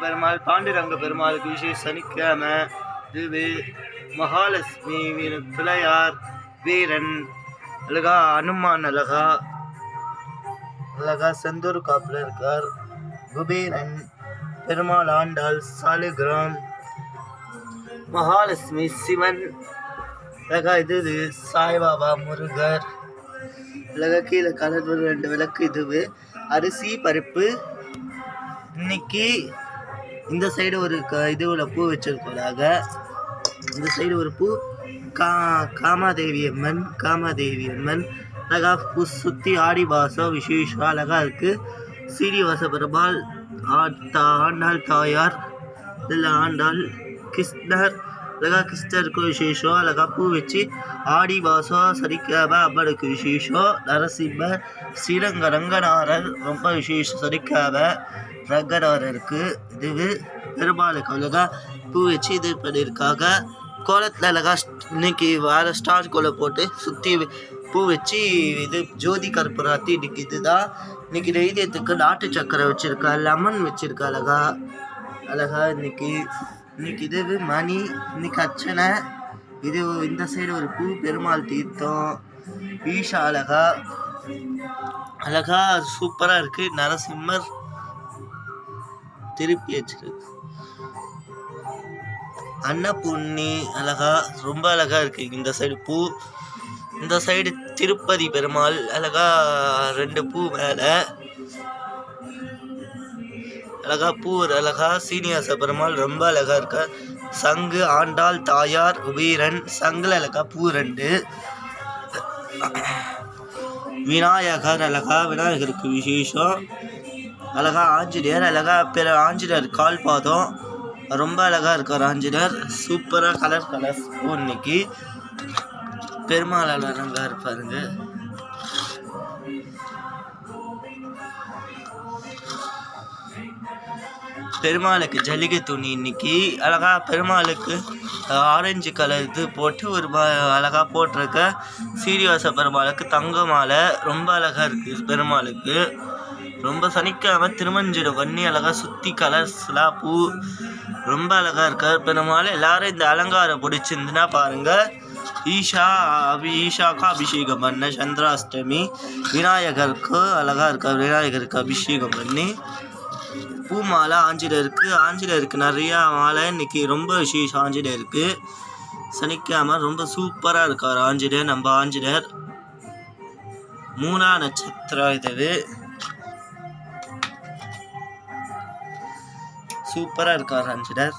பெருமாள் பாண்டுரங்க பெருமாளுக்கு விசேஷ சனிக்கிழமை. இது மகாலட்சுமி பிள்ளையார் வீரன் அழகா அனுமான் அழகா செந்தூர் காப்புல இருக்கார். குபேரன் பெருமாள் ஆண்டாள் சாலிகிராம் மகாலட்சுமி சிவன் அழகா. இது சாய்பாபா முருகர் அழகா. கீழே கலர் 2 விளக்கு. இது அரிசி பருப்பு. இன்னைக்கு இந்த சைடு ஒரு இதுல பூ வச்சிருக்கோம். இந்த சைடு ஒரு பூ காமாதேவி அம்மன் அழகா. பூ சுத்தி ஆடி மாசம் விசேஷம் அழகா இருக்கு. சீனிவாச பெருமாள் ஆண்டாள் தாயார் இதில் ஆண்டாள் கிருஷ்ணர் அழகா. கிருஷ்ணருக்கு விசேஷம் அழகா. பூ வச்சு ஆடி மாசம் சனிக்கிழமை அம்மனுக்கு விசேஷம். நரசிம்மர் ஸ்ரீரங்க ரங்கநாதர் ரொம்ப விசேஷம் சனிக்கிழமை ரங்கநாதருக்கு. இது பெருமாளுக்கு அழகா பூ வச்சு இது பண்ணியிருக்காங்க. கோலத்தில் அழகா இன்னைக்கு வேறு ஸ்டார் கோலம் போட்டு சுற்றி பூ வச்சு இது ஜோதி கற்பூராத்தி. இன்னைக்கு இதுதான் இன்னைக்கு நெய்வேத்தியத்துக்கு நாட்டு சக்கரை வச்சுருக்கா, லெமன் வச்சுருக்கா அழகா. இன்னைக்கு இது மணி. இன்னைக்கு அர்ச்சனை. இது இந்த சைடு ஒரு பூ பெருமாள் தீர்த்தம் ஈஷா அழகா சூப்பராக இருக்குது. நரசிம்மர் திருப்பி வச்சிருக்கு. அன்னபூர்ணி அழகா ரொம்ப அழகா இருக்கு. இந்த சைடு பூ, இந்த சைடு திருப்பதி பெருமாள் அழகா. 2 பூ மேல அழகா. பூ அழகா. சீனிவாச பெருமாள் ரொம்ப அழகா இருக்க. சங்கு ஆண்டாள் தாயார் வீரன் சங்குல அழகா. பூ 2. விநாயகர் அழகா. விநாயகருக்கு விசேஷம் அழகா. ஆஞ்சநேயர் அழகா. ஆஞ்சநேயர் கால் பாதம் ரொம்ப அழகா இருக்கார் ஆஞ்சநேயர். சூப்பராக கலர் இன்னைக்கு பெருமாள் அழகா இருப்பாருங்க. பெருமாளுக்கு ஜல்லிகை துணி இன்னைக்கு அழகா. பெருமாளுக்கு ஆரஞ்சு கலர் இது போட்டு ஒரு அழகா போட்டிருக்க. சீனிவாச பெருமாளுக்கு தங்க மாலை ரொம்ப அழகா இருக்கு. பெருமாளுக்கு ரொம்ப சனிக்கிழமை திருமஞ்சனம் பண்ணி அழகா சுற்றி கலர்ஸ்லாம் பூ ரொம்ப அழகா இருக்கார் பெருமாள். எல்லாரும் இந்த அலங்காரம் பிடிச்சிருந்துன்னா பாருங்க. ஈஷாக்கு அபிஷேகம் பண்ண சந்திராஷ்டமி. விநாயகருக்கு அழகா இருக்கார். விநாயகருக்கு அபிஷேகம் பண்ணி பூ மாலை ஆஞ்சநேயருக்கு நிறையா மாலை. இன்னைக்கு ரொம்ப விசேஷம் ஆஞ்சநேயருக்கு. சனிக்கிழமை ரொம்ப சூப்பராக இருக்கார் ஆஞ்சநேயர். நம்ம ஆஞ்சநேயர் 3ஆம் நட்சத்திரம். இது சூப்பராக இருக்கார் ஆஞ்சநேயர்.